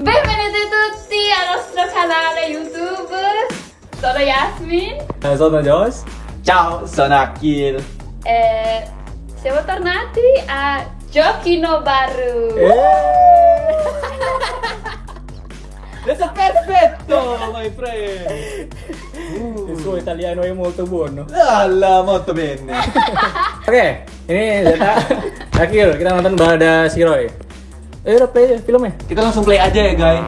Benvenuti tutti al nostro canale YouTube. Sono Yasmin Sono Jos. Ciao, sono Akil. e siamo tornati a Giochino Baru. Adesso perfetto, my friend. Il suo italiano è molto buono. Alla, molto bene. Oke, ini Zeta. Akhir kita nonton Balada Si Roy. Udah play filmnya. Kita langsung play aja ya, guys.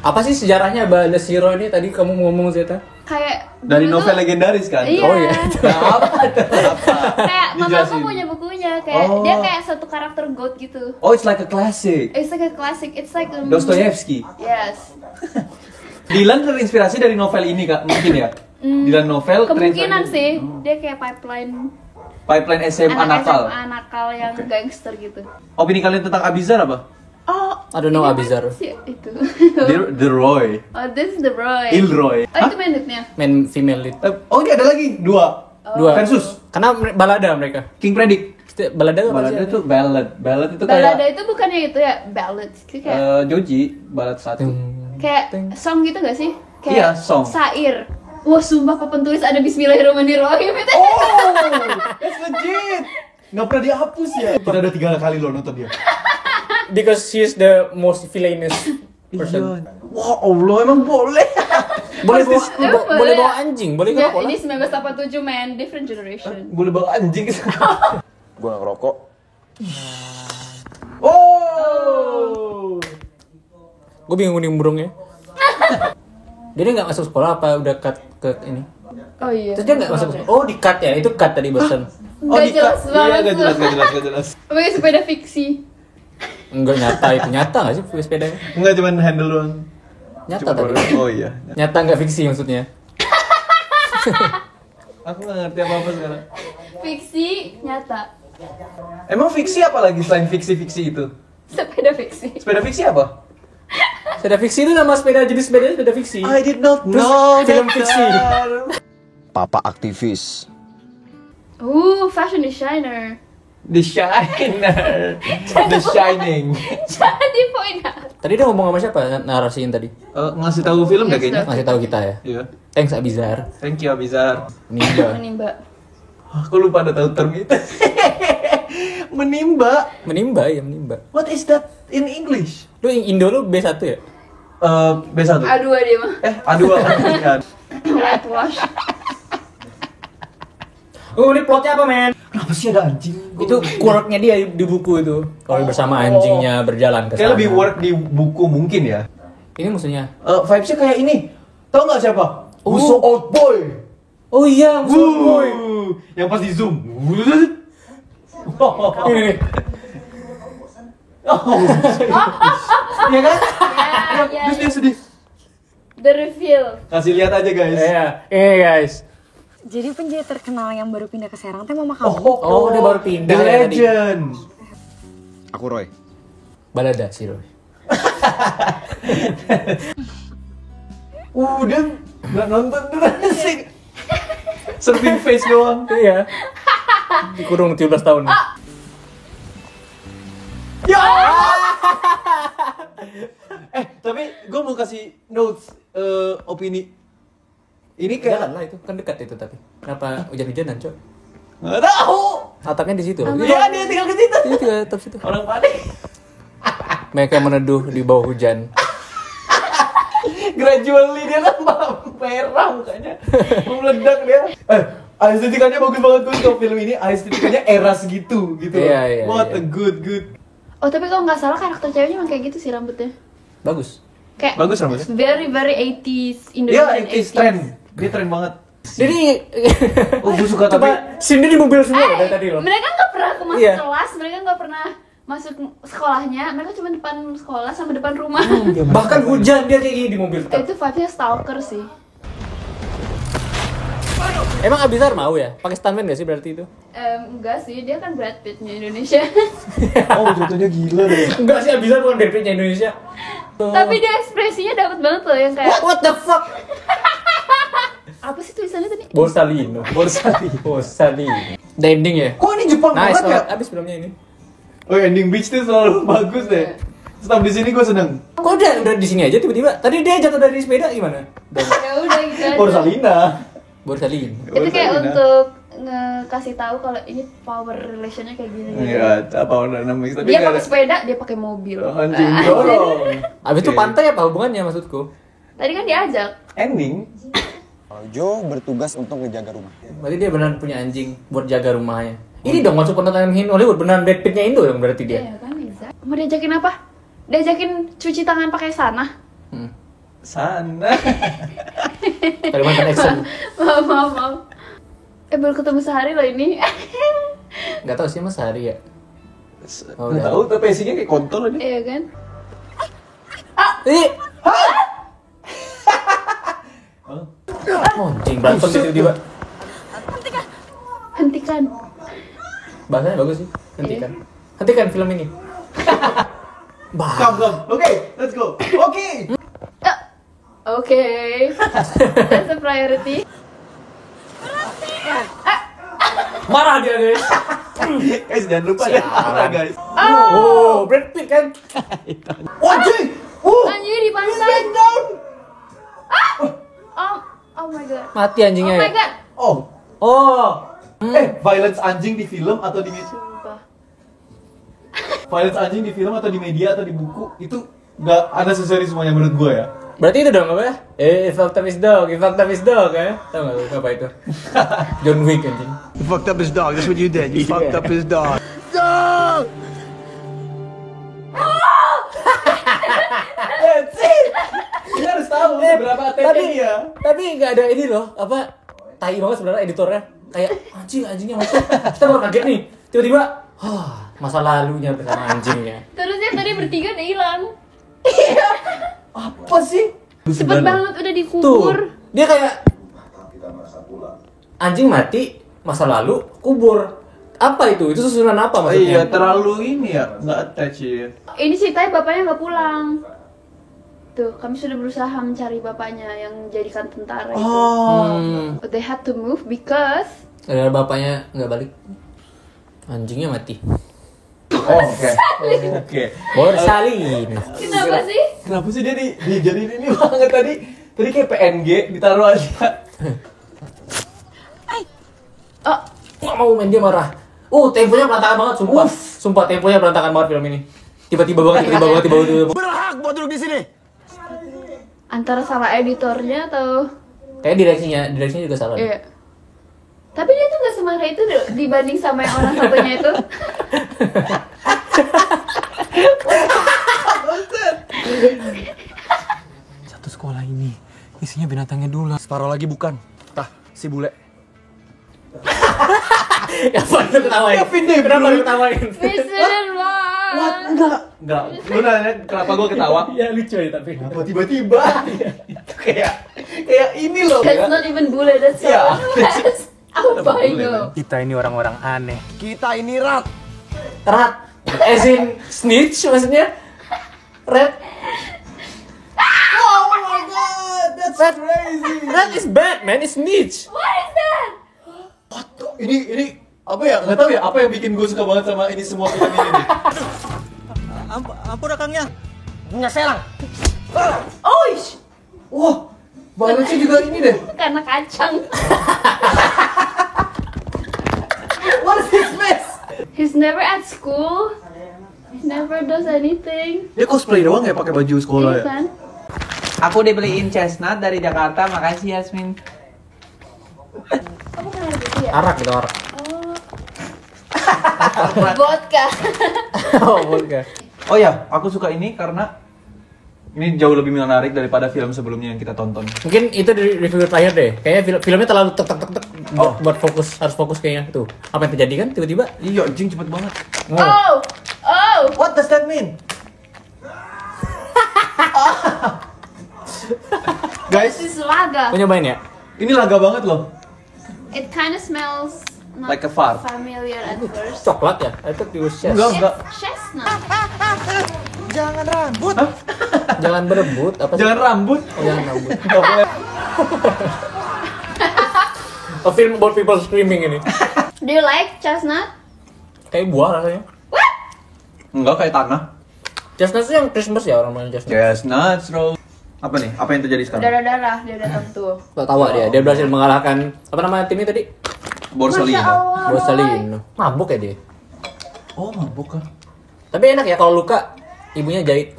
Apa sih sejarahnya Balada Si Roy ini? Tadi kamu ngomong Zeta. Kayak Dari dulu novel tuh- legendaris kan? Iya. Oh iya. Nah, apa tuh? Apa? Kayak mamaku Dijelasin. punya bukunya, kayak Oh. dia kayak satu karakter goat gitu. Oh, it's like a classic. It's like a classic. It's like Dostoyevsky. Yes. Dylan terinspirasi dari novel ini, Kak? Mungkin ya? Dylan novel Kemungkinan terinspirasi- sih dia kayak Pipeline SMA anak nakal. SMA nakal yang gangster gitu. Opini kalian tentang Abizar apa? Oh, I don't know ini Abizar. apa sih itu? The Roy. Oh, this is the Roy. Ilroy. Oh, itu banditnya. Main female lead. Oh, ini ada lagi dua. Dua. Versus Karena balada mereka. King Predict. Balada itu apa Balada sih? itu ballad. Ballad itu Balada kayak itu bukannya itu ya, ballad. Kayak Joji, ballad satu. kayak song gitu gak sih? Iya, Kayak song. Sair. Wah, sumpah papan tulis ada Bismillahirrahmanirrahim itu. Oh, that's legit. Nggak pernah dihapus ya. Kita udah 3 kali loh nonton dia. Because she's the most villainous person. Wah, Allah, emang boleh. Boleh bawa, Boleh. boleh bawa anjing, boleh Ya, ngerokok ini lah. 1987 man, different generation. Boleh bawa anjing. Gue gak ngerokok. Oh. Gue bingung nih burungnya. Jadi nggak masuk sekolah apa udah cut ke ini? Oh iya. Terus dia nggak masuk sekolah. Oh di cut ya, itu cut tadi barusan. Oh, Nggak jelas Iya, banget. nggak jelas, nggak jelas, nggak jelas. Pakai sepeda fiksi. Enggak nyata itu nyata nggak sih sepedanya? Enggak, cuman handle doang. Nyata Cuma tadi. baru- Oh iya. Nyata nggak fiksi maksudnya? Aku nggak ngerti apa-apa sekarang. Fiksi nyata. Emang fiksi apa lagi selain fiksi-fiksi itu? Sepeda fiksi. Sepeda fiksi apa? Sepeda fiksi itu nama sepeda jenis sepeda fiksi. I did not Terus know film that fiksi. Papa aktivis. Fashion designer. The Shiner. The Shining. Jadi point out. Tadi dia ngomong sama siapa narasiin tadi? Ngasih tahu film nggak kayaknya? Ngasih tahu kita ya. Iya. Thanks Abizar. Thank you, Abizar. Menimba. Menimba. Aku lupa ada tahu term itu. Menimba. Menimba ya menimba. What is that in English? Lu Indo lu B1 ya? B1. A2 dia mah. A2 kan. Whitewash. Oh ini plotnya apa men? Kenapa sih ada anjing? Itu quirknya dia di buku itu. Kalau bersama anjingnya berjalan ke sana. Kayak lebih work di buku mungkin ya. Ini musuhnya. Vibes-nya kayak ini. Tahu nggak siapa? Oh. Musuh Old Boy. Oh iya musuh boy. Yang pas di zoom. Ini nih. Iya kan? Ya, Terus dia sedih. The reveal. Kasih lihat aja guys. Iya, ini guys. Jadi penjahit terkenal yang baru pindah ke Serang teh mama kamu. Oh, dia baru pindah The ya tadi. Legend. Aku Roy. Balada Si Roy. Dia nggak nonton beneran sih. Surfing face doang. Iya. Dikurung 17 tahun. Ya. Tapi gue mau kasih notes opini. Ini Jalan kayak lah itu, kan dekat itu tapi. Kenapa hujan-hujanan, Cok? nggak tahu. Atapnya di situ loh. Iya, dia tinggal ke situ. Itu juga atap situ. Orang panik. Mereka meneduh di bawah hujan. Gradually dia nambah merah mukanya. Meledak dia. Estetikanya bagus banget tuh untuk film ini. Estetikanya era segitu gitu. Iya, iya, What iya. a good. Oh, tapi kalau nggak salah karakter ceweknya emang kayak gitu sih rambutnya. Bagus. Kayak Bagus rambutnya. very 80s Iya, Indonesian it's trend. Dia trend banget. Jadi Oh, gue suka coba Cindy di mobil semua loh dari tadi loh. Mereka nggak pernah masuk Iya. kelas, mereka nggak pernah masuk sekolahnya, mereka cuma depan sekolah sama depan rumah. Bahkan hujan dia kayak gini di mobil. Itu vibe-nya stalker sih. Emang Abizar mau ya? Pakai stuntman gak sih berarti itu? Enggak sih, dia kan Brad Pitt-nya Indonesia. Oh, jatuhnya gila deh. Enggak sih, Abizar bukan dari Pitnya Indonesia. Tapi dia ekspresinya dapat banget loh yang kayak What the fuck? apa sih tulisannya tadi? Borsalino. Borsalino. The ending ya. Kok ini Jepang Nice banget ya? banget. Abis filmnya ini. Oh, ending beach tuh selalu bagus deh. Stop di sini gue seneng. Kok udah di sini aja tiba-tiba? Tadi dia jatuh dari sepeda gimana? Ya udah gitu aja. Borsalina. Borsalin. Itu kayak untuk ngasih tahu kalau ini power relationnya kayak gini. Iya, power dynamics. Tapi Dia nggak pakai ada- sepeda, dia pakai mobil. Anjing dorong. Abis itu Oke. pantai apa hubungannya maksudku? Tadi kan diajak. Ending. Kalau Joe bertugas untuk ngejaga rumah. Berarti dia beneran punya anjing buat jaga rumahnya. Ini dong masuk penonton Hollywood beneran Brad Pitt-nya Indo dong berarti dia. Iya kan, bisa. Mau diajakin apa? Diajakin cuci tangan pakai sana. Hmm. Sana. Kalimantan action. Maaf. Baru ketemu sehari loh ini. Gak tau sih mas sehari ya. Oh, Nggak udah. tahu, tapi isinya kayak kontol aja. Iya kan? Ih. Oh, anjing berantem gitu tiba-tiba. Hentikan. Bahasanya bagus sih. Hentikan. Hentikan film ini. Come. Oke, let's go. Oke. Oke. That's a priority. Marah dia guys. Guys, jangan lupa ya, Sialan. guys. Oh, Brad Pitt kan. Anjing. Anjir di pantai. Down. Oh my god. Mati Oh anjingnya my ya. god. Oh. Oh. Violence anjing di film atau di media? Sumpah. Violence anjing di film atau di media atau di buku itu nggak unnecessary semuanya menurut gue ya. Berarti itu dong apa ya? If fucked up is dog, if fucked up is dog ya. Tahu nggak lu apa itu? John Wick anjing. You fucked up his dog. That's what you did. You fucked up his dog. Dia harus tahu berapa ATP dia. Tapi nggak ada ini loh, apa tai banget sebenarnya editornya. Kayak anjingnya masuk. Kita baru kaget nih. Tiba-tiba, masa lalunya bersama anjingnya. Terus dia tadi bertiga udah hilang. Apa sih? Cepet banget udah Tuh, dikubur. dia kayak anjing mati, masa lalu kubur. Apa itu? Itu susunan apa Oh maksudnya? iya, terlalu ini ya, nggak attach ya. Ini ceritanya bapaknya nggak pulang. Tuh, kami sudah berusaha mencari bapaknya yang jadikan tentara itu. Hmm, But they had to move because gara-gara bapaknya nggak balik. Anjingnya mati. Oh, oke. Oke. Borsalin. kenapa sih? Kenapa sih dia dijadiin ini banget tadi? Tadi kayak PNG ditaruh aja. Oh, Nggak mau main dia marah. Temponya berantakan banget, sumpah. Sumpah temponya berantakan banget film ini. Tiba-tiba banget. Berhak buat duduk di sini. antara salah editornya atau Kayak direksinya juga salah. iya. Tapi dia tuh nggak semarah itu dibanding sama yang orang satunya itu. Satu sekolah ini isinya binatangnya dulu. Separuh lagi bukan. Tah, si bule. Kenapa lu ketawain? Kenapa lu ketawain? Mr. Wah. Enggak. Lu nanya kenapa gue ketawa? Ya lucu ya tapi. Kenapa tiba-tiba? Itu kayak ini loh. That's not even bule, that's Iya. apa itu? Kita ini orang-orang aneh. Kita ini rat. Rat. As in snitch maksudnya? Rat. Oh my god, that's crazy. Rat is bad man, it's snitch. What is that? Ini apa ya? Nggak tahu ya apa yang bikin gue suka banget sama ini semua film ini nih. Ampun akangnya. Punya serang. Oish, Wah, balance juga ini deh. karena kacang. What is this mess? He's never at school. He never does anything. Dia cosplay doang ya pakai baju sekolah Iya ya. kan? Aku dibeliin chestnut dari Jakarta, makasih Yasmin. Kamu kenal gitu ya? Arak gitu arak. Vodka. Oh, vodka. Oh ya, aku suka ini karena ini jauh lebih menarik daripada film sebelumnya yang kita tonton. Mungkin itu di review terakhir deh. Kayaknya filmnya terlalu tek buat fokus, harus fokus kayaknya tuh. Apa yang terjadi kan tiba-tiba? Iya, anjing cepet banget. Oh, oh. What does that mean? Guys, This is laga. Mau nyobain ya? ini laga banget loh. It kind of smells not Like a fart. familiar at first. Coklat ya? I thought it was chess. Enggak. It's chestnut. Jangan berebut apa sih? Jangan rambut. Oh, jangan rambut. Nggak boleh. A film about people screaming ini. Do you like chestnut? Kayak buah rasanya. Enggak kayak tanah. Chestnut tuh yang Christmas ya orang main chestnut. Chestnut, bro. Apa nih? Apa yang terjadi sekarang? Darah-darah dia datang tuh. Tawa dia berhasil mengalahkan apa nama timnya tadi? Masya Borsalino. Allah. Borsalino. Mabuk ya dia. Oh, mabuk kan? Tapi enak ya kalau luka ibunya jahit.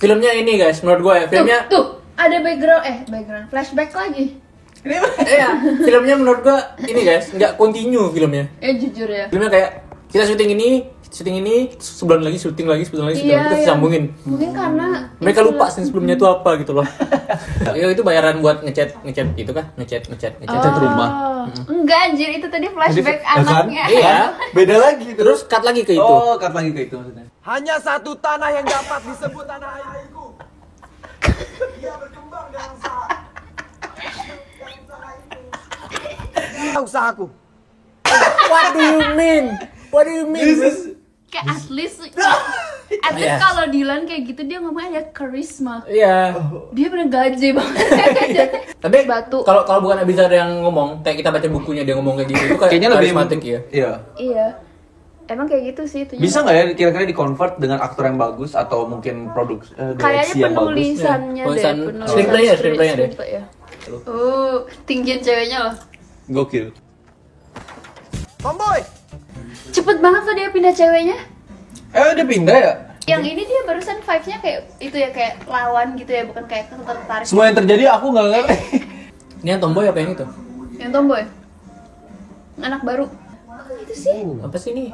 Filmnya ini guys, menurut gue ya, filmnya tuh ada background flashback lagi. iya, filmnya menurut gue ini guys, nggak continue filmnya. Jujur ya. Filmnya kayak kita syuting ini, sebulan lagi syuting lagi, kita sambungin. Mungkin karena Mereka lupa scene sebelumnya itu apa gitu loh. Ya itu bayaran buat ngecat itu kan, ngecat rumah. Enggak anjir, itu tadi flashback Kan? anaknya. Iya. Beda lagi. Terus cut lagi ke itu. Oh, cut lagi ke itu maksudnya. Hanya satu tanah yang dapat disebut tanah airku. Dia berkembang dengan usahaku. What do you mean? Kayak at least kalau Dylan kayak gitu dia ngomongnya ada karisma. Iya. Dia bener gaje banget. Tapi Batu. kalau bukan Abizar yang ngomong, kayak kita baca bukunya dia ngomong kayak gitu, itu kayak Kayaknya lebih karismatik ya. Iya. Iya. Emang kayak gitu sih itu. Bisa nggak ya kira-kira di-convert dengan aktor yang bagus atau mungkin produksi Kayaknya yang bagus? penulisannya Ya, deh, penulisan- screenplay-nya deh. screenplay ya. Tinggian ceweknya loh. Gokil. Tomboy. Cepet banget tuh dia pindah ceweknya. Udah pindah ya? Yang ini dia barusan vibes-nya kayak itu ya, kayak lawan gitu ya, bukan kayak tertarik. Semua yang terjadi aku nggak ngerti. Ini yang tomboy apa yang itu? Yang tomboy. Anak baru. Itu sih. Apa sih ini?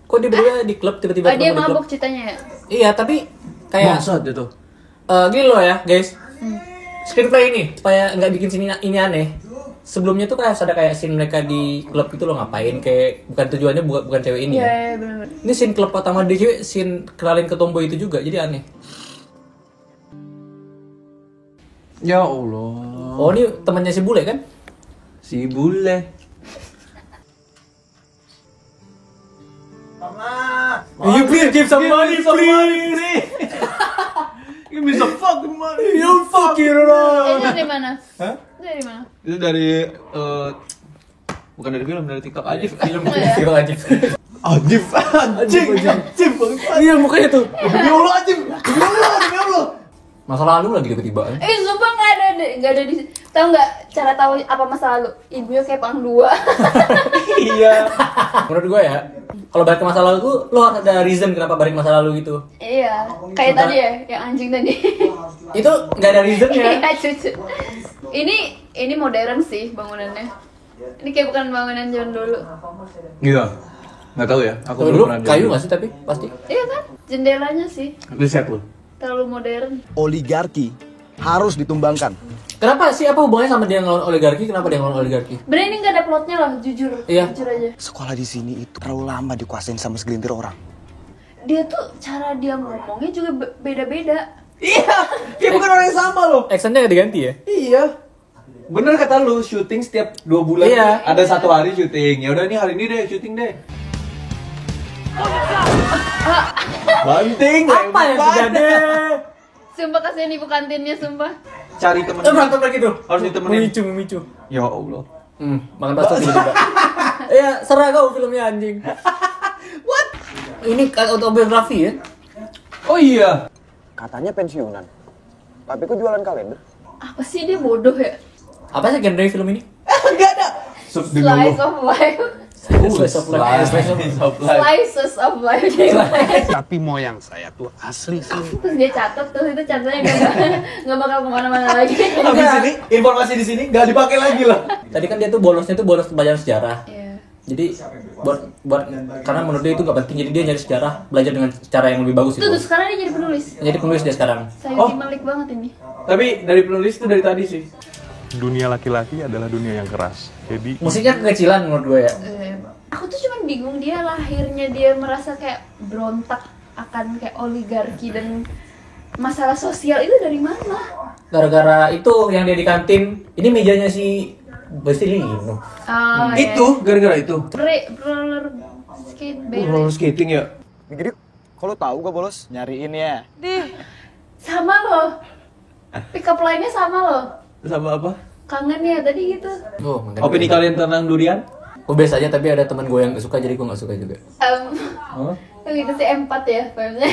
Kok dia berdua di klub tiba-tiba Dia ketemu di klub? mabuk ceritanya ya. Iya, tapi kayak Bangsat itu. gini loh ya, guys. Screenplay ini supaya nggak bikin sini ini aneh. Sebelumnya tuh kayak ada kayak scene mereka di klub itu loh, ngapain kayak bukan tujuannya bukan cewek ini Iya, ya. benar. Ini scene klub pertama dia cewek, scene kenalin ke tomboy itu juga, jadi aneh. Ya Allah. Oh, ini temannya si bule kan? Si bule. You please give some money, please. Give me some fucking money. You fucking wrong. Ini dari mana? Hah? Dari mana? Itu dari bukan dari film, dari TikTok aja. Film. Gitu aja. Anjing bangsat. Iya mukanya tuh. Demi Allah anjing. Demi Allah. Masa lalu lagi tiba-tiba. Sumpah nggak ada di. Tahu nggak cara tahu apa masa lalu? Ibunya kayak pang dua. Iya. Menurut gue ya, kalau balik ke masa lalu tuh lo harus ada reason kenapa balik ke masa lalu gitu. Iya, kayak tadi ya, yang anjing tadi. Itu nggak ada reasonnya. Iya, cucu. Ini modern sih bangunannya. Ini kayak bukan bangunan zaman dulu. Gitu. Nggak tahu ya. Aku Kalau belum dulu pernah kayu lihat. nggak sih tapi pasti. Iya kan? Jendelanya sih Riset lu. terlalu modern. Oligarki harus ditumbangkan. Kenapa sih, apa hubungannya sama dia ngelawan oligarki? Kenapa dia ngelawan oligarki? Bener ini nggak ada plotnya loh, jujur. Iya. Jujur aja. Sekolah di sini itu terlalu lama dikuasain sama segelintir orang. Dia tuh cara dia ngomongnya juga beda-beda. Iya. Kayak bukan orang yang sama loh. Actionnya nggak diganti ya? Iya. Bener kata lu, syuting setiap 2 bulan. Iya. Ada 1 hari syuting. Ya udah nih hari ini deh syuting deh. Banting. Apa yang terjadi? Sumpah kasihan ibu kantinnya, sumpah. Cari temen. Berantem lagi tuh. Harus ditemenin. Memicu. Ya Allah. Makan bakso tiba-tiba. Iya, serah kau filmnya anjing. What? Ini autobiografi ya? Oh iya. Katanya pensiunan. Tapi kok jualan kalender? Apa sih dia bodoh ya? Apa sih genre film ini? Enggak ada. Slice of life. Slice of life. Slices of life. Tapi moyang saya tuh asli sih. Terus dia catat, terus itu catatnya nggak bakal kemana-mana lagi. Habis ini informasi di sini nggak dipakai lagi lah. Tadi kan dia tuh bolosnya tuh bolos pelajaran sejarah. Iya. Jadi buat karena menurut dia itu nggak penting, jadi dia nyari sejarah, belajar dengan cara yang lebih bagus Tuh itu. sekarang dia jadi penulis. Jadi penulis dia sekarang. Sayuti Malik banget ini. Tapi dari penulis itu dari tadi sih. Dunia laki-laki adalah dunia yang keras. Jadi Musiknya kekecilan menurut gue ya. Aku tuh cuman bingung dia lahirnya dia merasa kayak berontak akan kayak oligarki dan masalah sosial itu dari mana? Gara-gara itu yang dia di kantin, ini mejanya si Bastilino. Oh, Itu gara-gara itu. roller skate Roller skating ya. Mikir yuk, kalau tahu gak bolos? Nyariin ya. Sama loh. Pick up line-nya sama loh. Sama apa? kangen ya tadi gitu. Oh, makanya. Opini kalian tentang durian? Oh, biasa aja, tapi ada teman gue yang gak suka, jadi gue gak suka juga. Gitu sih empat ya vibes-nya.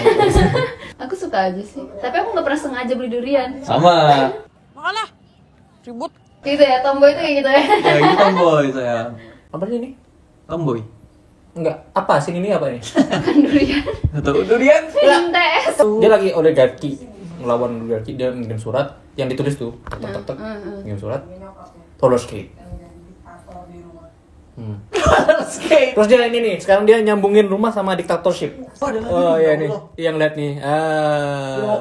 Aku suka aja sih. Tapi aku nggak pernah sengaja beli durian. Sama. Malah ribut. Gitu ya, tomboy itu kayak gitu ya. Ya itu tomboy sayang. Apa sih ini? Tomboy. Enggak, apa sih ini apa nih? Kan durian. Atau durian? Pintes. Dia lagi oligarki, ngelawan oligarki, dia ngirim surat yang ditulis tuh, tek, ngirim surat, roller skate. Terus dia ini nih, sekarang dia nyambungin rumah sama dictatorship. Oh ya nih, yang lihat nih. Ya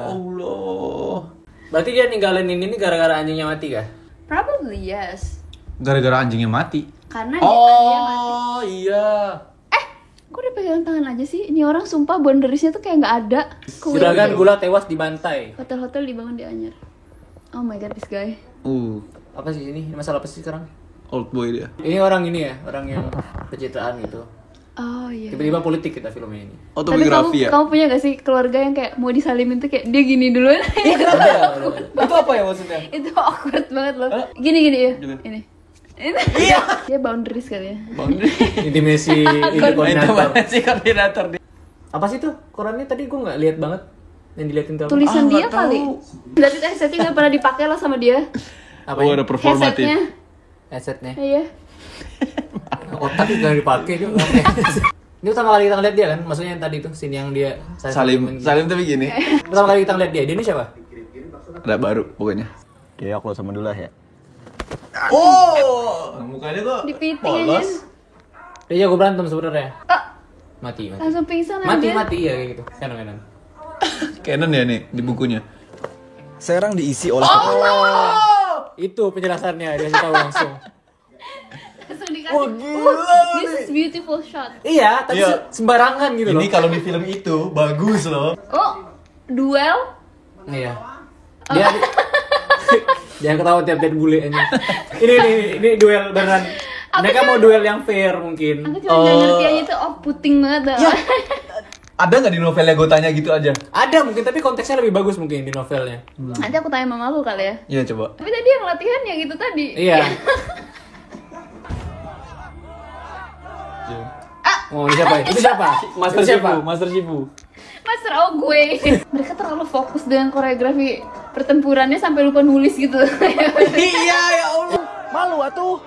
Allah. Berarti dia ninggalin ini gara-gara anjingnya mati kah? Probably yes. Gara-gara anjingnya mati. Karena dia mati. Oh iya. Kok dia pegang tangan aja sih? Ini orang sumpah boundariesnya tuh kayak nggak ada. Juragan Gula tewas dibantai. Hotel-hotel dibangun di Anyer. Oh my god, this guy. Apa sih ini? Masalah apa sih sekarang? Old boy dia. Ini orang ini ya, orang yang pencitraan gitu. Oh iya. Tiba-tiba politik kita filmnya ini. Tapi Autobiografi ya. kamu punya gak sih keluarga yang kayak mau disalimin tuh kayak dia gini duluan? Iya kenapa ya? Itu apa ya maksudnya? Itu awkward banget loh. Gini ya. Ini. Iya. Dia boundaries kali ya. Intimasi ini koordinator. Si koordinator dia. Apa sih tuh? Korannya tadi gue nggak lihat banget. Yang diliatin tuh. Tulisan dia nggak kali. Berarti headsetnya nggak pernah dipakai lah sama dia. Apa Oh ini? ada performatif. Headsetnya. Headsetnya. Iya. Otak juga dipakai juga. Ini pertama kali kita ngeliat dia kan? Maksudnya yang tadi tuh scene yang dia Salim tuh begini. Pertama kali kita ngeliat dia ini siapa? Ada baru pokoknya. Dia aku sama dulu ya. Oh, mukanya kok Dipiting aja. Dia jago berantem sebenarnya. Ah, Mati. langsung pingsan Mati aja. iya kayak gitu. Kanan. Canon ya nih di bukunya. Serang diisi oleh Itu penjelasannya dia tahu langsung. Langsung dikasih. This is beautiful shot. Iya, tapi Iya. sembarangan gitu loh. Ini kalau di film itu bagus loh. Oh, duel. Iya. Dia jangan ketawa tiap-tiap bule aja. Ini duel beneran. Mereka mau duel yang fair mungkin. Aku cuma nggak ngerti aja tuh puting banget dah. Ada nggak di novelnya gue tanya gitu aja? Ada mungkin tapi konteksnya lebih bagus mungkin di novelnya. Nanti aku tanya mama lu kali ya. Iya coba. Tapi tadi yang latihan ya gitu tadi. Iya. Oh, ini siapa? Itu siapa? Master Itu siapa? Shifu, Master Shifu. Master gue. Mereka terlalu fokus dengan koreografi pertempurannya sampai lupa nulis gitu. Iya ya Allah. malu atuh.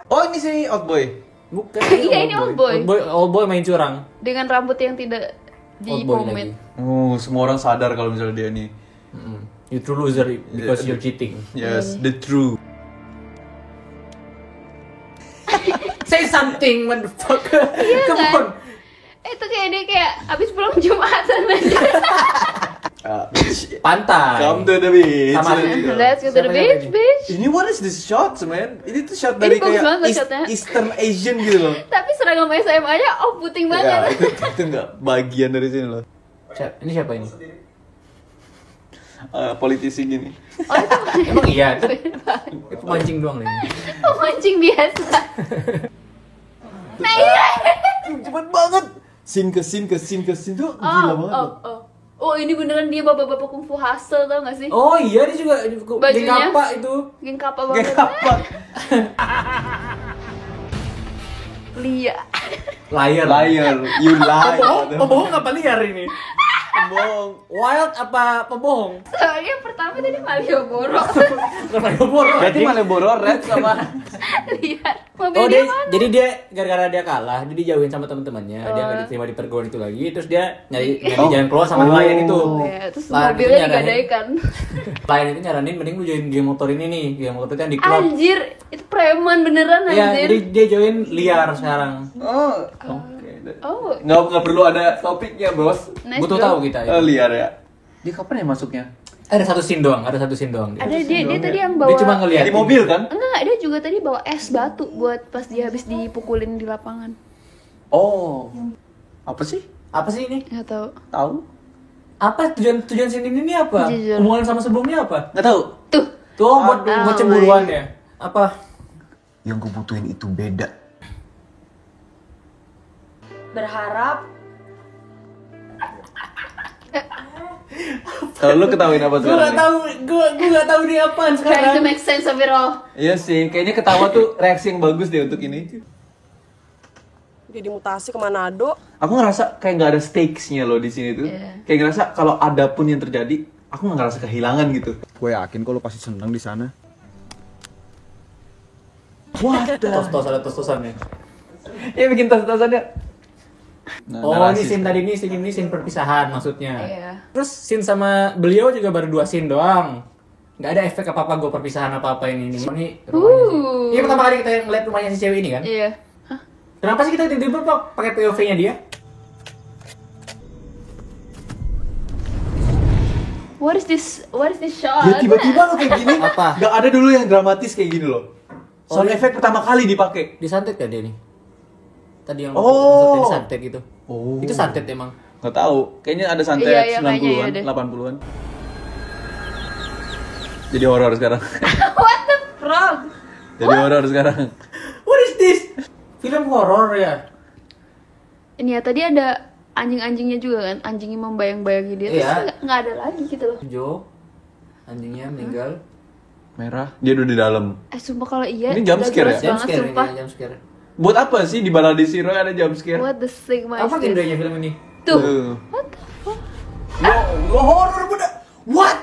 Oh ini sih Old Boy. Bukan. Iya, ini Old Boy. Old boy main curang. Dengan rambut yang tidak Old boy lagi. di-pomade. Oh semua orang sadar kalau misalnya dia nih. You true loser because you're cheating. Yes, the true. Say something, motherfucker. Come kan? on. Itu kayak dia kayak abis pulang Jumatan aja. Pantai. Come to the beach. Sama. Let's go to the beach, bitch. Ini what is this shot, man? Ini tuh shot Ini dari bagus kayak banget shotnya. Eastern Asian gitu loh. Tapi seragam SMA-nya puting Ya, banget. itu nggak bagian dari sini loh. Ini siapa ini? Politisi gini. Oh, itu Emang iya? Itu mancing doang nih. mancing biasa. Nah, iya. Cepet banget. Scene ke scene tuh gila banget. Oh, ini beneran dia bapak-bapak kungfu hustle tau gak sih? Oh iya dia juga Bajunya. geng apa itu? Geng kapa banget. Gak apa. Lia. Liar. Liar, you lie. Pembohong apa liar ini? Pembohong. Wild apa pembohong? Soalnya yang pertama tadi Malioboro. Bukan Malioboro. Berarti anjing. Malioboro Red sama Lihat. Mobil Oh dia dia, mana? jadi dia gara-gara dia kalah, dia dijauhin sama teman-temannya, dia nggak diterima di perguruan itu lagi, terus dia nyari jalan keluar sama nelayan itu. Ya, terus Nelayan itu mobilnya nyaranin- digadaikan. Nelayan itu nyaranin mending lu join geng motor ini nih, geng motor itu yang di klub. Anjir, itu preman beneran Iya, anjir. jadi dia join liar sekarang. Oke. Oh, Nggak perlu ada topiknya, Bos. nice Butuh bro. tahu kita ya. Liar ya. Dia kapan ya masuknya? Ada satu scene doang. Ada dia tadi yang bawa. Dia cuma ngeliat Di mobil kan? Enggak, dia juga tadi bawa es batu buat pas dia habis dipukulin di lapangan. Oh. Apa sih? Apa sih ini? Enggak tahu. Tahu? Apa tujuan scene ini apa? Jujur. Hubungan sama sebelumnya apa? Nggak tahu. Tuh. Tuh buat cemburuan ya. Apa? Yang gue butuhin itu beda. Berharap Kalau lu ketawain apa Gue nggak sekarang? tahu, gue nggak tahu dia apaan Trying to sekarang. make sense of it all. Iya sih, kayaknya ketawa tuh reaksi yang bagus deh untuk ini. Dia dimutasi ke Manado. Aku ngerasa kayak nggak ada stakes-nya loh di sini tuh. Iya. Kayak ngerasa kalau ada pun yang terjadi, aku nggak ngerasa kehilangan gitu. Gue yakin kok lo pasti seneng di sana. Tos-tos ada tos-tosannya. Ya bikin tas-tasannya. Nah, Oh, narasi. ini scene perpisahan maksudnya. Iya. Terus scene sama beliau juga baru 2 scene doang. Nggak ada efek apa-apa gue perpisahan apa-apa ini. Ini rumahnya sih. Ini pertama kali kita ngeliat rumahnya si cewek ini kan. Iya. Kenapa sih kita tiba-tiba pakai POV-nya dia? What is this shot? Ya tiba-tiba lo kayak gini. Apa? Nggak ada dulu yang dramatis kayak gini loh. Sound iya. effect pertama kali dipakai. Disantet gak dia nih? Tadi yang Oh. disantet gitu. Oh. Itu santet emang. Nggak tahu. Kayaknya ada santet Iya, kayaknya 90-an, iya deh. 80-an. Jadi horor sekarang. What the frog? Jadi horor sekarang. What is this? Film horor ya? Ini ya tadi ada anjing-anjingnya juga kan, anjingnya membayang-bayangi dia. Iya. Terus nggak ada lagi gitu loh. Jo, anjingnya meninggal. Merah. Dia udah di dalam. Sumpah kalau iya. Ini jump udah scare jelas ya? banget, sumpah. Jump scare. Buat apa sih di Baladi Zero ada jump scare? What the sigma Apa is this? genrenya film ini? Tuh. What the fuck? Lo horor bener. What?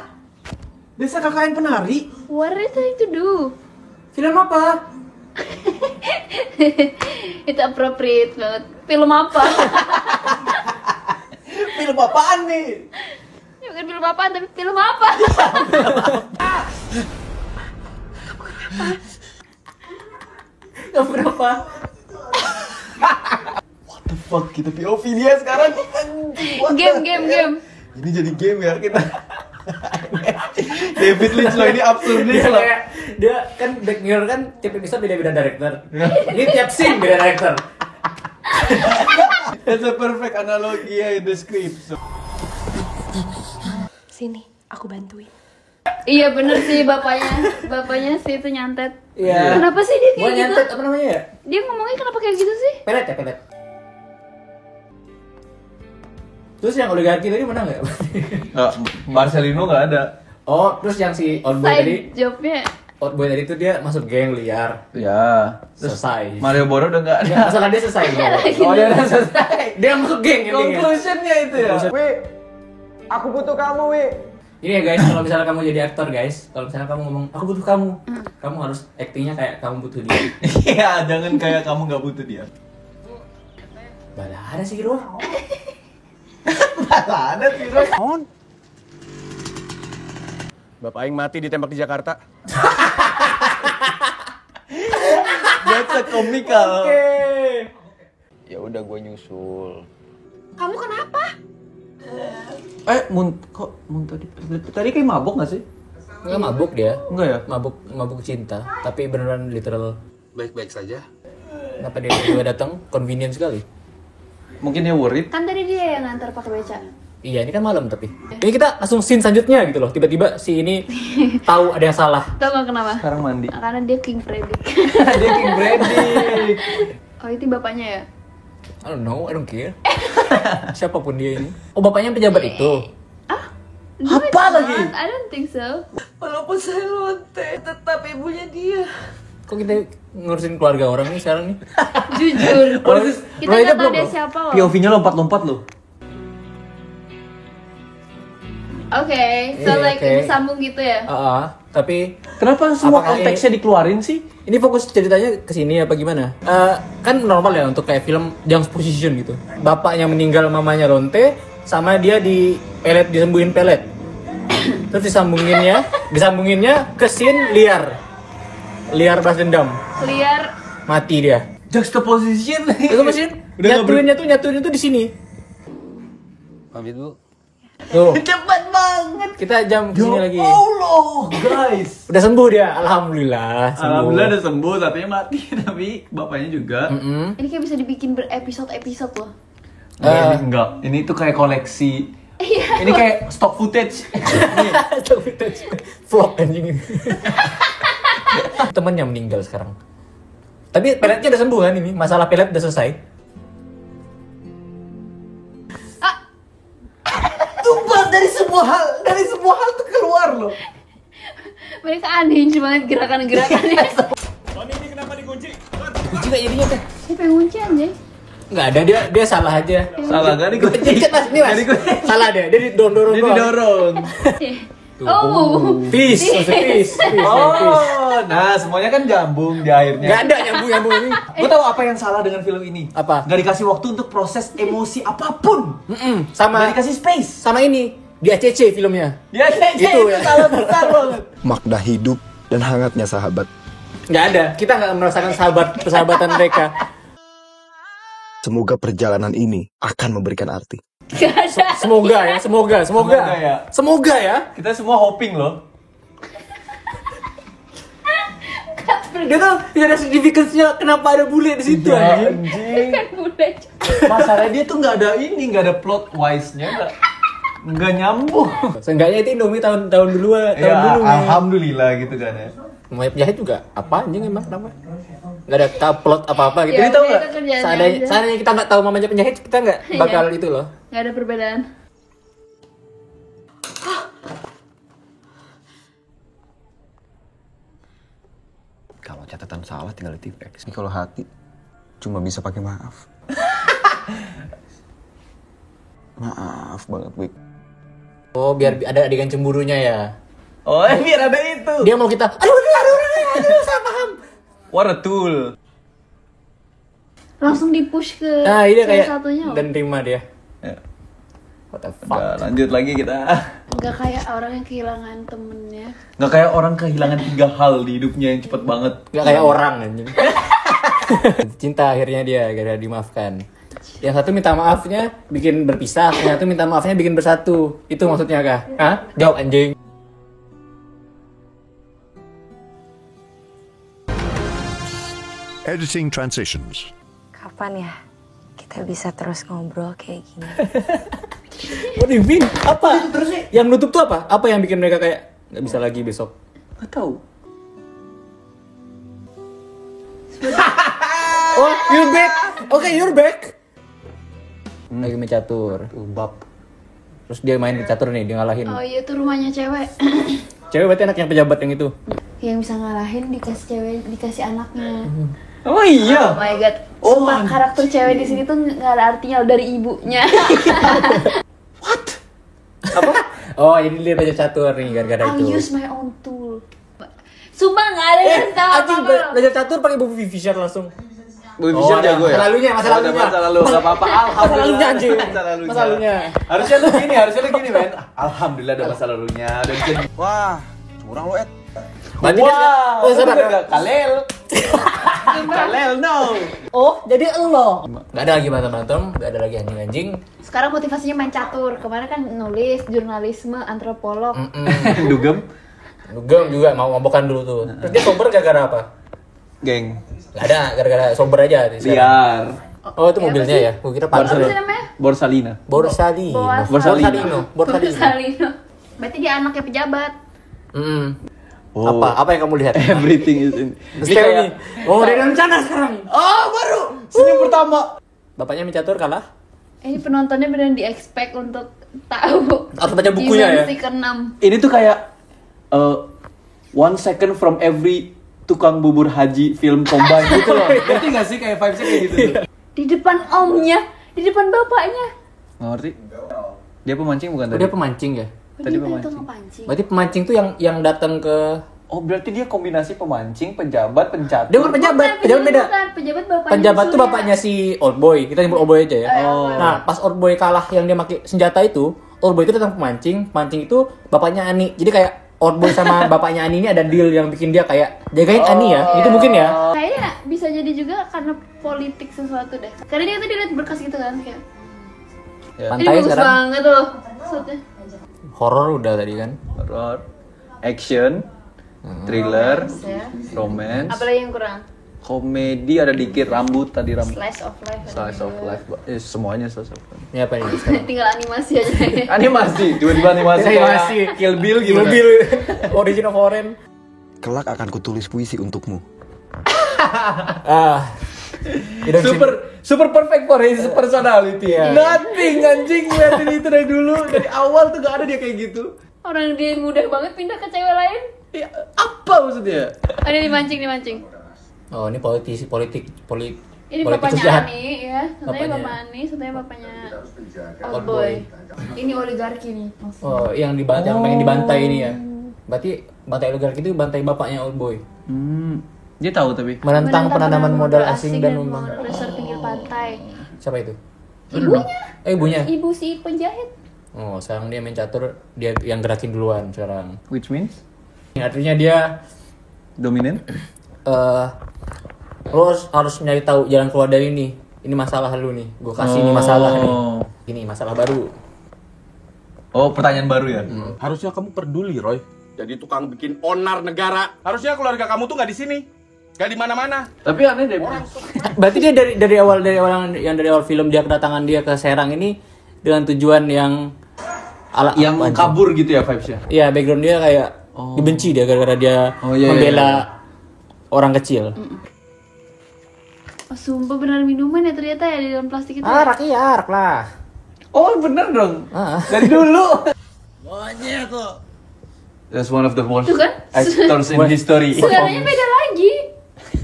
Desa KKN penari? What are you trying to do? Film apa? Itu appropriate banget. Film apa? Film apaan nih? Ya, bukan film apaan, tapi film apa? Gak berapa. What the fuck? Kita POV dia sekarang. Anjing, what the Game. hell? Ini jadi game ya kita. David Lynch loh, ini absurd Dia loh. kayak dia kan Black Mirror kan tiap episode beda-beda director. Ini tiap scene beda director. That's a perfect analogy in the script. Sini, aku bantuin. Iya bener sih bapaknya sih itu nyantet. Iya. Kenapa sih dia Gua kayak gitu? nyantet apa namanya ya? Dia ngomongnya kenapa kayak gitu sih? Pelet ya, pelet. Terus yang oligarki tadi menang nggak? Marcelino nggak ada. Oh, terus yang si Old Boy tadi, Side jobnya. Old Boy tadi tuh dia masuk geng liar. Ya. Selesai. Mario Boro udah nggak ada. Nggak, masalah dia selesai bro. Oh dia udah selesai. Dia masuk geng intinya. Conclusionnya itu ya. Wi, aku butuh kamu, Wi. Ini ya guys, kalau misalnya kamu jadi aktor guys, kalau misalnya kamu ngomong aku butuh kamu, kamu harus actingnya kayak kamu butuh dia. Iya, jangan kayak kamu nggak butuh dia. Bala ada sih Bro. Ada sih, Ros. Bapak Aing mati ditembak di Jakarta. That's a comical. Ya udah gue nyusul. Kamu kenapa? Mun tadi kayak mabok nggak sih? Enggak mabuk dia. Enggak ya? Mabuk cinta, tapi beneran literal. Baik-baik saja. Kenapa dia juga datang? Convenient sekali. Mungkin dia worried. Kan tadi dia yang ngantar pakai beca. Iya, ini kan malam tapi. Ini kita langsung scene selanjutnya gitu loh. Tiba-tiba si ini tahu ada yang salah. Tahu nggak kenapa? Sekarang mandi. Karena dia King Freddy. Dia King Brady. Oh itu bapaknya ya? I don't know, I don't care. Siapapun dia ini. Oh, bapaknya pejabat itu. No, Apa it's lagi? not. I don't think so. Walaupun saya lonte, tetap ibunya dia. Kok kita ngurusin keluarga orang nih sekarang nih? Jujur. Kita Roy aja nggak tahu belum dia loh. siapa loh. POV-nya lompat-lompat loh. Oke, so Iya, like oke. disambung gitu ya? Tapi Kenapa semua Apakah konteksnya dikeluarin sih? ini fokus ceritanya ke sini apa gimana? Kan normal ya untuk kayak film jump position gitu. Bapaknya meninggal, mamanya lonte, sama dia di pelet, disembuhin pelet. Terus disambunginnya ke scene liar. Liar balas dendam. Liar. Mati dia. Juxtaposition. Itu mesin nyatuinnya tuh di sini. Pamit bu. Tuh, Cepat banget. kita jam ke sini lagi. Allah, guys. Udah sembuh dia, alhamdulillah. Sembuh. Alhamdulillah udah sembuh, tapi mati. Tapi bapaknya juga. Ini kayak bisa dibikin berepisode-episode loh. Ini enggak. Ini tuh kayak koleksi. Ini kayak stock footage. Vlog anjing ini. Temennya meninggal sekarang. Tapi peletnya udah sembuh kan ini? Masalah pelet udah selesai. Tumpah dari semua semua hal tuh keluar loh. Mereka aneh banget gerakan-gerakannya. Tony ini kenapa dikunci? Kunci gak jadinya teh? Siapa yang kunci anjay? Nggak ada, dia salah aja. Salah gak dikunci? Ini mas, salah dia didorong. Dia didorong. Oh, Peace, maksud peace. Oh, nah semuanya kan jambung di akhirnya. Nggak ada nyambung ini. Gue tahu apa yang salah dengan film ini. Apa? Gak dikasih waktu untuk proses emosi apapun. Sama Gak dikasih space. sama ini di ACC filmnya. Ya Gitu itu ya. salah besar banget. Makna hidup dan hangatnya sahabat. Nggak ada, kita nggak merasakan persahabatan mereka. Semoga perjalanan ini akan memberikan arti. gak ada. Semoga ya. Kita semua hoping loh. Dia tuh tidak ada signifikansinya kenapa ada bule di situ anjing. Kan bule. Masalahnya dia tuh nggak ada plot wise-nya, nggak nyambung. Seenggaknya itu Indomie tahun dulu. Alhamdulillah gitu kan ya. Mau jahit juga apa anjing emang kenapa? Nggak ada plot apa-apa gitu. Ya, Jadi tahu udah, nggak? itu kerjaannya Seandainya aja. kita nggak tahu mamanya penjahit, kita nggak bakal itu loh. Gak ada perbedaan. Kalau catatan salah tinggal di T-Rex. Ini kalau hati cuma bisa pakai maaf. Maaf banget, Wik. Oh, biar ada adegan cemburunya ya. Oh, biar ada itu. Dia mau kita, aduh, saya paham. What a tool. Langsung di-push ke Nah, ini cewek kayak satunya. dan terima dia. Ya. What the fuck? Udah, lanjut lagi kita. Gak kayak orang yang kehilangan temennya. Nggak kayak orang kehilangan 3 hal di hidupnya yang cepet banget. Nggak kayak orang anjing. Cinta akhirnya dia gara dimaafkan. Yang satu minta maafnya bikin berpisah, yang satu minta maafnya bikin bersatu. Itu maksudnya kah? Hah? Jawab anjing. Editing transitions. Kapan ya kita bisa terus ngobrol kayak gini? What do you mean? Apa? Yang nutup tuh apa? Apa yang bikin mereka kayak nggak bisa lagi besok? Nggak tahu. Oh, you're back. Oke, you're back. Lagi main catur. Bab. Terus dia main di catur nih, dia ngalahin. Oh iya, itu rumahnya cewek. Cewek berarti anaknya pejabat yang itu. Yang bisa ngalahin dikasih cewek, dikasih anaknya. Oh iya. Oh my god. Sumpah, karakter cewek di sini tuh nggak ada artinya dari ibunya. Oh, jadi dia belajar catur nih gara-gara I itu. use my own tool. Sumpah nggak ada yang tahu Anjing apa-apa. belajar catur pakai buku Fisher langsung. Boy Fisher jago ya? Masa lalunya, masa Udah, lalunya. masa lalu nggak apa-apa. Masa lalunya anjing. Masa Masa lalunya. Harusnya lu gini men. Alhamdulillah ada masa lalunya. Udah bisa. Wah, curang lo, Ed. Berarti dia Wah, oh, sabar. enggak Kalel. Kalel no. Oh, jadi elo. Enggak ada lagi berantem-berantem, enggak ada lagi anjing-anjing. Sekarang motivasinya main catur. Kemarin kan nulis, jurnalisme, antropolog. Dugem. Dugem juga mau mabokan dulu tuh. Terus dia sober gara-gara apa? Geng. Enggak ada, gara-gara sober aja sekarang. Liar. Oh, itu mobilnya ya? Gua kira Apa Panzer. sih namanya? Borsalina. Borsalino. Borsalino. Borsalino. Borsalino. Berarti dia anaknya pejabat. Oh. Apa yang kamu lihat? Everything is in. Terus kayak, oh, dia ada rencana sekarang. Oh, baru. Senyum pertama. Bapaknya mencatur kalah. Ini penontonnya beneran di-expect untuk tahu. Harus baca bukunya ya? Dimensi ke-6. Ini tuh kayak 1 second from every tukang bubur haji film combine gitu loh. Ngerti gak sih kayak vibes-nya kayak gitu tuh? Di depan omnya, di depan bapaknya. Nggak ngerti? Dia pemancing bukan Oh, tadi? dia pemancing ya? Tadi Itu pemancing. ngepancing. Berarti pemancing tuh yang datang ke Oh, berarti dia kombinasi pemancing, penjabat, pencatur. dia bukan pejabat, pejabat beda. Bukan, pejabat bapaknya. Penjabat tuh Surya. bapaknya si Old Boy. Kita nyebut Old Boy aja ya. Oh. Nah, pas Old Boy kalah yang dia pakai senjata itu, Old Boy itu datang pemancing. Pemancing itu bapaknya Ani. Jadi kayak Old Boy sama bapaknya Ani ini ada deal yang bikin dia kayak jagain Ani ya. Itu mungkin ya. Kayaknya bisa jadi juga karena politik sesuatu deh. Karena dia tuh dilihat berkas gitu kan kayak. Ini Pantai bagus sekarang banget loh. Maksudnya. horor udah tadi kan. Horror, action, thriller, Ya. romance, Apalagi yang kurang? komedi ada dikit, rambut tadi rambut. Slice of life. Slice of life, semuanya slice of life. Ini apa ini sekarang? Tinggal animasi aja. Animasi, tiba-tiba animasi. Animasi. kayak Kill Bill gitu. Mobil original foreign. Kelak akan kutulis puisi untukmu. Ah, Super perfect for his personality. Iya. Nothing anjing liatin itu dari dulu, dari awal tuh gak ada dia kayak gitu. Orang dia mudah banget pindah ke cewek lain. Ya, apa maksudnya? Ada dimancing. Oh, ini politik. Ini Politikus bapaknya jahat. Ani ya, satunya Bapaknya. bapak Ani, satunya bapaknya Old Old Boy. Boy. Ini oligarki nih. Oh, yang pengen dibantai ini ya. Berarti bantai oligarki itu bantai bapaknya Old Boy. Dia tahu tapi. Menentang penanaman modal asing dan membangun resort pinggir pantai. Siapa itu? Ibunya. Ibunya. Ibu si penjahit. Oh, sekarang dia main catur, dia yang gerakin duluan sekarang. Which means Artinya dia dominan. lo harus nyari tahu jalan keluar dari ini. Ini masalah lu nih. Gue kasih ini masalah nih. Ini masalah baru. Oh, pertanyaan baru ya? Harusnya kamu peduli, Roy. Jadi tukang bikin onar negara. Harusnya keluarga kamu tuh nggak di sini, nggak di mana-mana. Tapi aneh deh. Berarti dia dari awal film dia kedatangan dia ke Serang ini dengan tujuan yang yang kabur gitu ya vibes-nya. Iya, background dia kayak dibenci dia gara-gara dia membela orang kecil. Oh, sumpah benar minuman ya ternyata ya di dalam plastik itu. Arak lah. Oh, bener dong. Dari dulu. Monyet tuh. That's one of the most Tuh kan? actors in history. Suaranya beda lagi.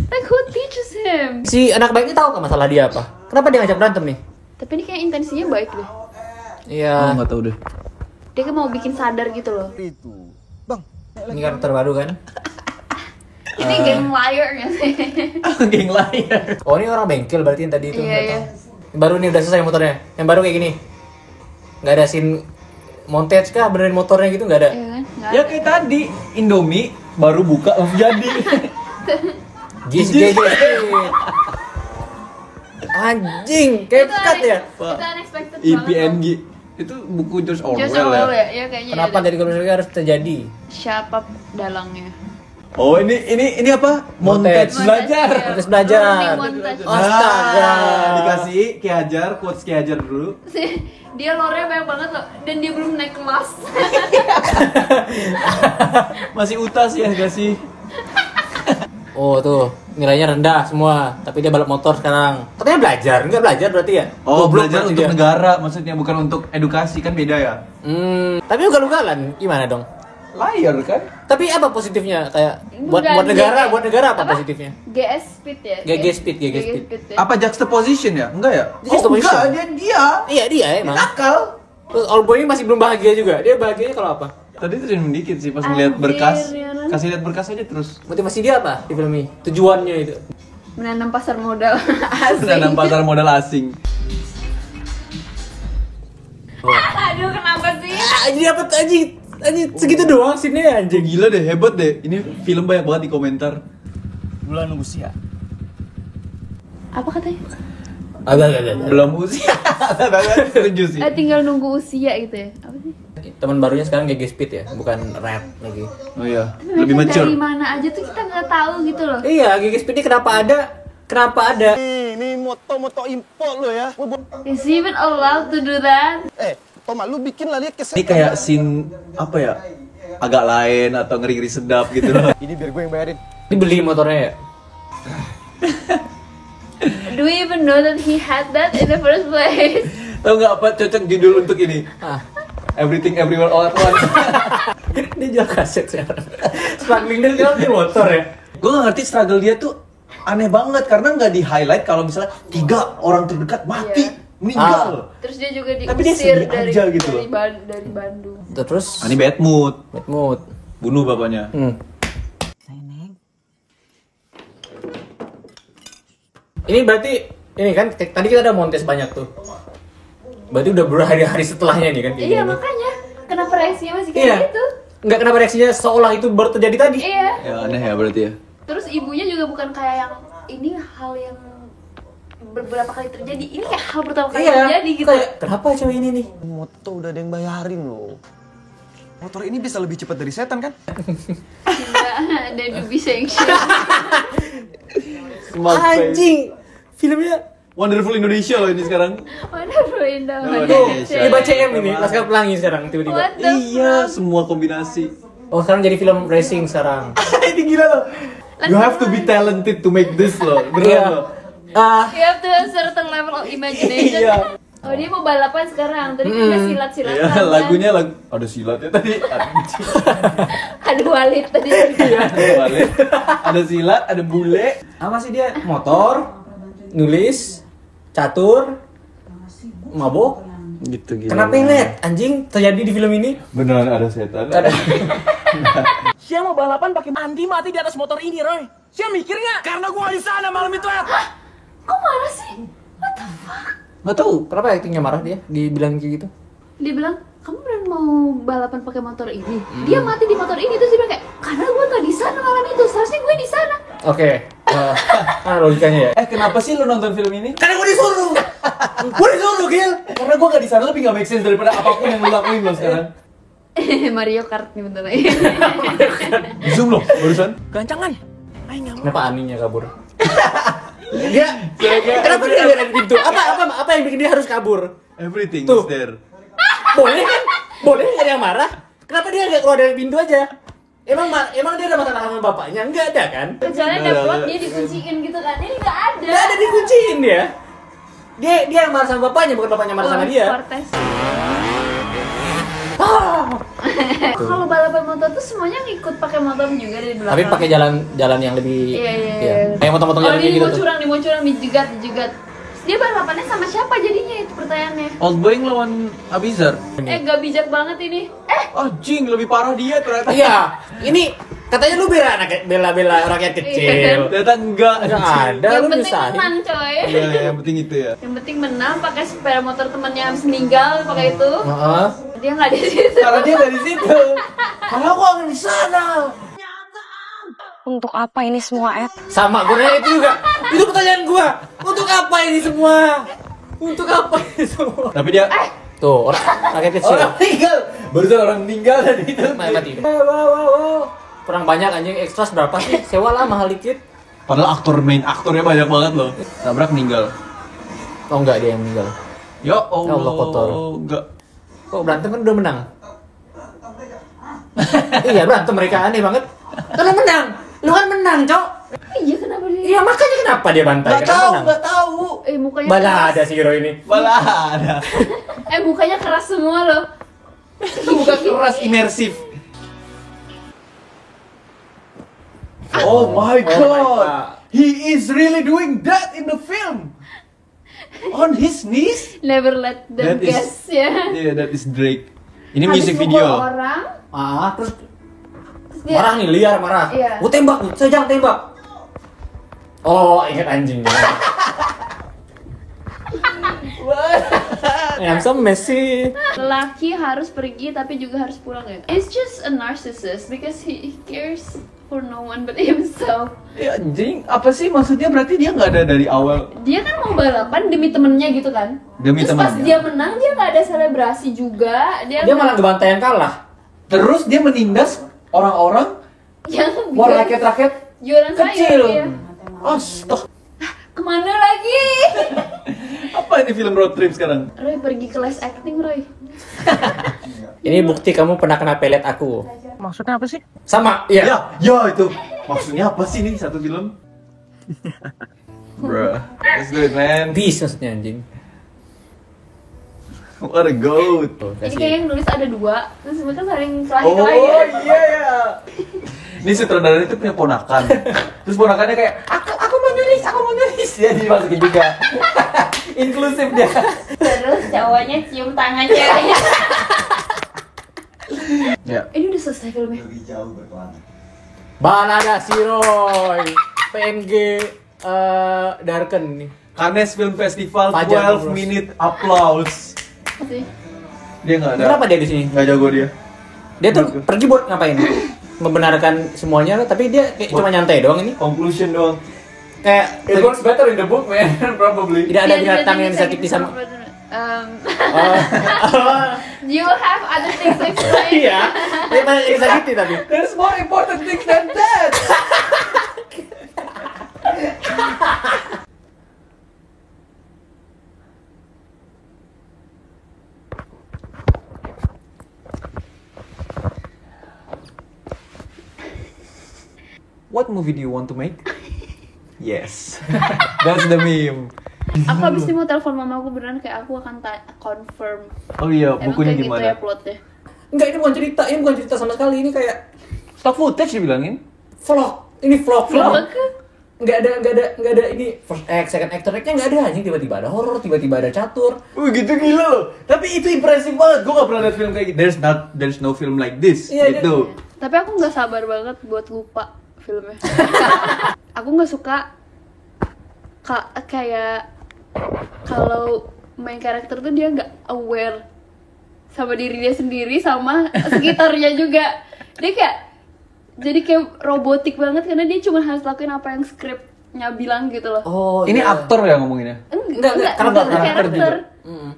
Like who teaches him? Si anak baik ini tahu kan masalah dia apa? Kenapa dia ngajak berantem nih? Tapi ini kayak intensinya baik deh. Iya. Nggak tahu deh. Dia kan mau bikin sadar gitu loh. Ini karakter baru kan? Ini geng liar nggak sih? Geng liar. Oh, ini orang bengkel berarti yang tadi itu. Iya. Baru nih udah selesai motornya. Yang baru kayak gini. Nggak ada scene montage kah benerin motornya gitu, nggak ada? Iya kan? Nggak Ya ada. kayak tadi Indomie baru buka langsung jadi. GG. Anjing, kayak pekat ya. Itu unexpected banget. IPNG. Itu buku George George Orwell Orwell ya. ya? Iya kayaknya. Kenapa dari kalau harus terjadi? Siapa dalangnya? Oh, ini apa? Montage belajar. Terus belajar. Running montage. Astaga. Dikasih Ki Hajar, quotes Ki Hajar dulu. Dia lore banyak banget loh. Dan dia belum naik kelas. Masih utas ya gak sih? Oh tuh, nilainya rendah semua. Tapi dia balap motor sekarang. Katanya belajar, nggak belajar berarti ya? Oh, Goblok belajar berarti untuk dia. negara maksudnya, bukan untuk edukasi, kan beda ya? Tapi ugal-ugalan gimana dong? Liar kan? Tapi apa positifnya kayak buat Enggak, negara apa positifnya? GS Speed ya? GG Speed. ya. Apa juxtaposition ya? Enggak ya? Juxtaposition. Enggak, dia. Iya dia emang. Nakal. Terus Old Boy ini masih belum bahagia juga. Dia bahagianya kalau apa? Tadi tersenyum dikit sih pas ngeliat berkas. ya, Kasih lihat berkas aja terus. Motivasi dia apa di film ini? Tujuannya itu. Menanam pasar modal asing. Menanam pasar modal asing. Aduh, kenapa sih? Jadi apa anjing segitu doang scene-nya anjing. Gila deh, hebat deh. Ini film banyak banget di komentar. Bulan usia. Apa katanya? Agak. Belum usia. Setuju sih. Tinggal nunggu usia gitu ya? Apa sih? Teman barunya sekarang GG Speed ya, bukan rap lagi. Oh iya, lebih Dari mature. mana aja tuh kita nggak tahu gitu loh. Iya, GG Speed ini kenapa ada? Ini moto impor lo ya. Is he even allowed to do that? Toma, lu bikin lah dia Ini kayak scene apa ya? Agak lain atau ngeri-ngeri sedap gitu loh. Ini biar gue yang bayarin. Ini beli motornya ya? Do we even know that he had that in the first place? Tahu nggak apa cocok judul untuk ini? Everything Everywhere All at Once. Dia jual kaset sekarang. Struggling dia sekarang di motor ya. Gue nggak ngerti struggle dia tuh aneh banget karena nggak di highlight kalau misalnya 3 orang terdekat mati meninggal. Terus dia juga Tapi dia diusir sedih aja gitu loh. dari Bandung. Terus Ini bad mood. bunuh bapaknya. Ini berarti ini kan tadi kita ada montes banyak tuh. Berarti udah berhari-hari setelahnya nih kan kayak Iya gini. makanya kenapa reaksinya masih kayak Iya. gitu? Enggak, kenapa reaksinya seolah itu baru terjadi tadi? Iya. Ya aneh ya berarti ya. Terus ibunya juga bukan kayak yang ini hal yang beberapa kali terjadi. Ini kayak hal pertama kali terjadi gitu. Kayak, kenapa cewek ini nih? Moto udah ada yang bayarin loh. Motor ini bisa lebih cepat dari setan kan? Enggak ada Dubi Sanction. Anjing. Filmnya Wonderful Indonesia loh ini sekarang. Wonderful Indonesia. Ini baca CM ini, Laskar Pelangi sekarang tiba-tiba. What the Iya, semua kombinasi. Oh, sekarang jadi film racing sekarang. Ini gila loh. You have to be talented to make this loh. Beneran Iya. loh. You have to have certain level of imagination. Iya. Oh dia mau balapan sekarang. Tadi kan udah silat-silatan. Iya, lagunya lagu ada silatnya tadi. Ada Walid tadi. Balik. Ada silat, ada bule. Apa sih dia? Motor, nulis, catur, mabok. Gitu. Kenapa pelet? Anjing terjadi di film ini? Beneran ada setan. Ada. Sia mau balapan pakai Andi mati di atas motor ini, Roy. Sia mikir nggak? Karena gua di sana malam itu, Ed. Kok marah sih? What the fuck? Nggak tahu kenapa actingnya marah dia dibilang kayak gitu. Dia bilang, kamu beneran mau balapan pakai motor ini? Dia mati di motor ini, terus dia bilang kayak, karena gue nggak di sana malam itu, seharusnya gue di sana. Oke. Logikanya ya. Kenapa sih lu nonton film ini? Karena gue disuruh. Gue disuruh, Gil. Karena gua gak di sana lebih gak make sense daripada apapun yang lu lakuin lo sekarang. Mario Kart nih bentar. Zoom lo barusan. Gancangan. Ayo nggak mau. Kenapa Aninya kabur? Dia kenapa dia nggak ada di pintu? Apa yang bikin dia harus kabur? Everything Tuh. is there. Boleh kan? Boleh nggak ada yang marah? Kenapa dia nggak keluar dari pintu aja? Emang dia ada masalah sama bapaknya? Nggak ada kan? Kecuali ada plot dia dikunciin gitu kan, ini nggak ada. Nggak ada dikunciin dia. Dia yang marah sama bapaknya, bukan bapaknya marah sama dia. Cortez. Kalau balapan motor tuh semuanya ngikut pakai motor juga dari belakang. Tapi pakai jalan yang lebih Iya. kayak motong-motong jalan kayak dia gitu mau tuh. curang, dijegat. Dia balapannya sama siapa jadinya itu pertanyaannya. Old Boy ngelawan Abizar. Gak bijak banget ini. Anjing, lebih parah dia ternyata. Iya, ini katanya lu bela rakyat kecil. Ternyata enggak. Nggak ada, Yang lu penting nyusahin. menang coy. Iya, yang penting itu ya. Yang penting menang pakai sepeda motor temannya habis meninggal pakai itu. Heeh. Dia nggak di situ. Karena dia nggak di situ. Karena gua nggak di sana. Untuk apa ini semua, Ed? Sama, gue nanya itu juga. Itu pertanyaan gua. Untuk apa ini semua? Untuk apa ini semua? Tapi dia Tuh, rakyat kecil. orang meninggal. Barusan orang meninggal dan itu Mati. Wow. Kurang banyak anjing, ekstras berapa sih? Sewa lah mahal dikit. Padahal main aktornya banyak banget loh. Tabrak meninggal. Oh enggak, dia yang meninggal. Ya Allah, Allah, kotor. Enggak. Kok berantem kan udah menang? Iya berantem mereka, aneh banget. Kan lu menang, lu kan menang, Cok. Iya kenapa dia? Iya makanya kenapa dia bantai? Nggak Kenapa tahu, menang? nggak tahu. Mukanya Bala keras. ada si hero ini. Malah ada. Mukanya keras semua loh. Bukan keras, imersif. Oh my god. He is really doing that in the film. On his knees? Never let them That is- guess ya. Yeah, that is Drake. Ini Habis music mukul video. orang, Terus terus dia marah nih, liar marah. Iya. Gua tembak, saya jangan tembak. Oh, ingat anjingnya. Yang so messy. lelaki harus pergi tapi juga harus pulang ya. It's just a narcissist because he cares for no one but himself. Ya anjing, apa sih maksudnya? Berarti dia nggak ada dari awal. Dia kan mau balapan demi temennya gitu kan. Demi Terus pas temennya. dia menang dia nggak ada selebrasi juga. Dia malah ngebantai yang kalah. Terus dia menindas orang-orang, yang rakyat-rakyat jualan kecil. sayur dia. Astaga. Kemana lagi? Apa ini film road trip sekarang? Roy pergi ke les acting Roy. Ini bukti kamu pernah kena pelet aku. Maksudnya apa sih? Sama, iya. Ya itu. Maksudnya apa sih nih satu film? Bruh, let's do it man. Peace maksudnya anjing. What a goat. Ini kayak yang nulis ada 2, terus mereka saling Oh kelahi-kelahi. iya ya. Ini sutradara itu punya ponakan. Terus ponakannya kayak aku mau nulis. Ya dimasukin juga. Inklusif dia. Terus cowoknya cium tangannya. Ya. Ini udah selesai filmnya. Balada si Roy. PNG Darken nih. Cannes Film Festival Fajar 12 minute applause. Sih. Dia nggak ada. Kenapa dia di sini? Nggak jago dia. Dia tuh pergi buat ngapain? Membenarkan semuanya, tapi dia kayak cuma nyantai doang ini. Conclusion doang. Kayak It works better in the book man, probably. tidak ada Dia binatang yang disakiti disakiti sama. You have other things to explain. Iya. Dia banyak yang disakiti tapi. There's more important things than that. What movie do you want to make? Yes. That's the meme. Aku abis ini mau telepon mama aku beneran kayak aku akan confirm. Oh iya, Emang bukunya kayak gimana? gitu ya plotnya. Enggak, ini bukan cerita sama sekali. Ini kayak Stock footage dibilangin. vlog. Ini vlog. Vlog? Nggak ada ini first act, second act, third act-nya nggak ada anjing. Tiba-tiba ada horror, tiba-tiba ada catur. Gitu gila loh. Tapi itu impresif banget. Gue gak pernah lihat film kayak gitu. There's no film like this. Iya, gitu. Tapi aku nggak sabar banget buat lupa filmnya. Aku nggak suka kayak kalau main karakter tuh dia nggak aware sama diri dia sendiri sama sekitarnya juga. Dia kayak jadi kayak robotik banget karena dia cuma harus lakuin apa yang skripnya bilang gitu loh. Oh, Ini iya. aktor ya ngomonginnya? Enggak, karakter juga.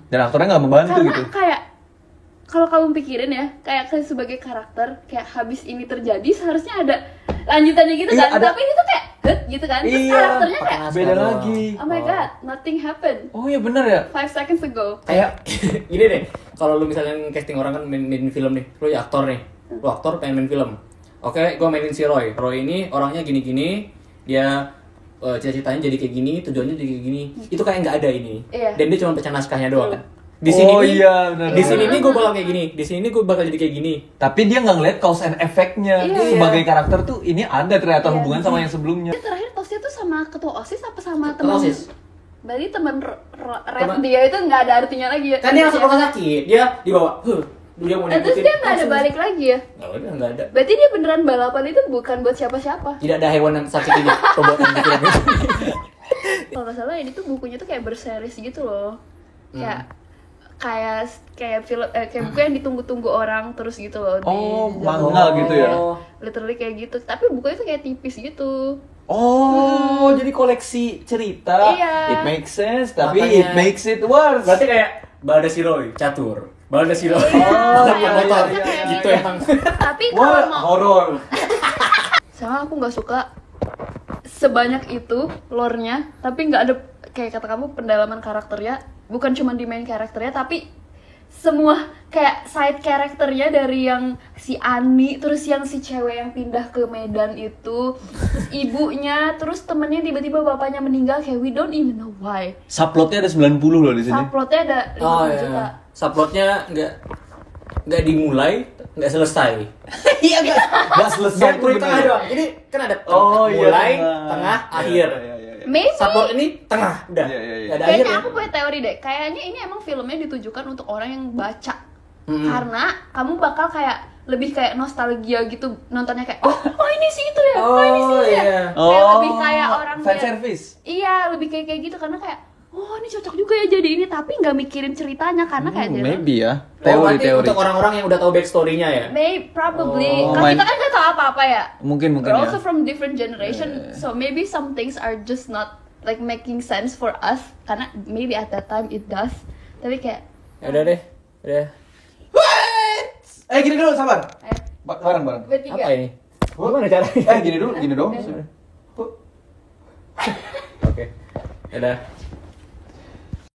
Dan aktornya gak membantu karena gitu. kayak kalau kamu pikirin ya, kayak sebagai karakter kayak habis ini terjadi seharusnya ada lanjutannya gitu Iya, kan. ada. Tapi itu kayak gitu kan. Terus Iya, karakternya kayak beda lagi. oh my god, nothing happened. Oh iya bener ya. 5 seconds ago. Kayak gini deh, kalau lu misalnya casting orang kan main film nih, lu ya aktor nih, lu aktor pengen main film. Oke, gue mainin si Roy. Roy ini orangnya gini-gini, dia cita-citanya jadi kayak gini, tujuannya jadi kayak gini. Itu kayak nggak ada ini. Iya. Dan dia cuma baca naskahnya doang kan. Di sini Oh nih, iya, benar. di sini nih gue bakal kayak gini, di sini nih gue bakal jadi kayak gini. Tapi dia nggak ngeliat cause and effect-nya. Iya. Sebagai karakter tuh ini ada ternyata Iya. hubungan sama yang sebelumnya. Dia terakhir tosnya tuh sama ketua OSIS apa sama Ketua teman? OSIS. Berarti teman red Teman- dia itu nggak ada artinya lagi ya? Kan dia langsung rumah sakit, dia dibawa, dia mau Terus ngikutin. dia nggak ada balik lagi ya? Nggak ada. Berarti dia beneran balapan itu bukan buat siapa-siapa. Tidak ada hewan yang sakit ini, robotan di film itu. Kalau nggak salah ini tuh bukunya tuh kayak berseris gitu loh. Kayak film kayak buku yang ditunggu-tunggu orang terus gitu loh. Oh, di manga gitu ya. Literally kayak gitu. Tapi bukunya tuh kayak tipis gitu. Oh, jadi koleksi cerita. Iya. It makes sense, tapi Makanya- it makes it worse. Berarti kayak Balda si Roy, catur. Balda si Roy. Oh, iya, motor. iya, iya, Gitu iya. emang. Tapi Wah, kalau mau horor. sama aku nggak suka sebanyak itu lore-nya, tapi nggak ada kayak kata kamu pendalaman karakternya, bukan cuma di main karakternya, tapi semua kayak side karakternya dari yang si Ani, terus yang si cewek yang pindah ke Medan itu, terus ibunya, terus temennya tiba-tiba bapaknya meninggal kayak we don't even know why. Subplotnya ada 90 loh di sini. Subplotnya ada 50 Oh juta. iya. Subplotnya nggak dimulai, nggak selesai. Iya enggak selesai Dia tuh tengah bener. doang. Jadi kan ada Oh, iya, mulai, tengah. tengah, Iya, akhir. iya, iya, iya. Maybe Subplot ini tengah, udah. Iya, iya, iya. Nggak ada kayaknya akhirnya. aku punya teori deh, kayaknya ini emang filmnya ditujukan untuk orang yang baca. Karena kamu bakal kayak lebih kayak nostalgia gitu nontonnya kayak oh ini sih itu ya, oh ini sih itu ya. iya. Kayak lebih kayak orang fan kayak- service. Iya, lebih kayak gitu karena kayak oh ini cocok juga ya jadi ini, tapi nggak mikirin ceritanya karena kayak dia Maybe ya. Oh, berarti Teori-teori. untuk orang-orang yang udah tahu backstory-nya ya. probably Oh, kan main- kita kan nggak tahu apa-apa ya. Mungkin We're ya. also from different generation, so maybe some things are just not like making sense for us karena maybe at that time it does. Tapi kayak Ya udah deh. Udah. Gini dulu, sabar. eh, Bareng-bareng. bertiga. Apa ini? Gimana caranya? Gini dulu, gini dong. Oke. Ya udah.